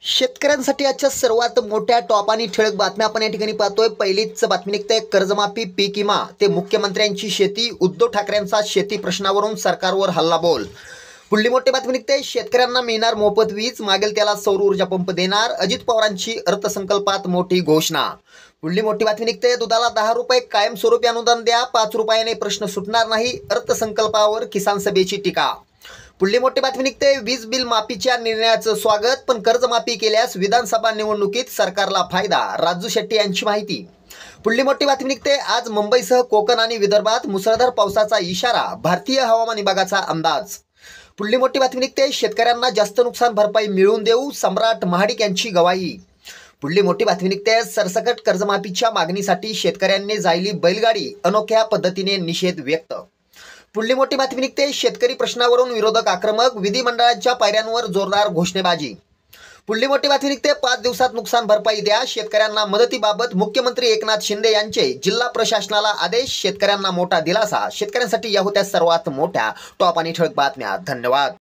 शेतकऱ्यांसाठी आजच्या सर्वात मोठ्या टॉप आणि ठळक बातम्या आपण या ठिकाणी पाहतोय। पहिलीच बातमी निघते कर्जमाफी पीक विमा ते मुख्यमंत्र्यांची शेती, उद्धव ठाकरेंचा शेती प्रश्नावरून सरकारवर हल्लाबोल। पुढली मोठी बातमी निघते शेतकऱ्यांना मिळणार मोफत वीज, मागेल त्याला सौर ऊर्जा पंप देणार, अजित पवारांची अर्थसंकल्पात मोठी घोषणा। पुढली मोठी बातमी निघते दुधाला 10 रुपये कायमस्वरूपी अनुदान द्या, 5 रुपयाने प्रश्न सुटणार नाही, अर्थसंकल्पावर किसान सभेची टीका। पुढली मोठी बातमी निघते वीज बिल माफीच्या निर्णयाचं स्वागत, पण कर्जमाफी केल्यास विधानसभा निवडणुकीत सरकारला फायदा, राजू शेट्टी यांची माहिती। पुढली मोठी बातमी निघते आज मुंबईसह कोकण आणि विदर्भात मुसळधार पावसाचा इशारा, भारतीय हवामान विभागाचा अंदाज। पुढली मोठी बातमी निघते शेतकऱ्यांना जास्त नुकसान भरपाई मिळवून देऊ, सम्राट महाडिक यांची गवाही। पुढली मोठी बातमी निघते सरसकट कर्जमाफीच्या मागणीसाठी शेतकऱ्यांनी जायली बैलगाडी, अनोख्या पद्धतीने निषेध व्यक्त। पुढली मोठी बातमी निघते शेतकरी प्रश्नावरून विरोधक आक्रमक, विधिमंडळाच्या पायऱ्यांवर जोरदार घोषणेबाजी। पुढली मोठी बातमी निघते 5 दिवसात नुकसान भरपाई द्या, शेतकऱ्यांना मदतीबाबत मुख्यमंत्री एकनाथ शिंदे यांचे जिल्हा प्रशासनाला आदेश, शेतकऱ्यांना मोठा दिलासा। शेतकऱ्यांसाठी या होत्या सर्वात मोठ्या टॉप आणि ठळक बातम्या। धन्यवाद।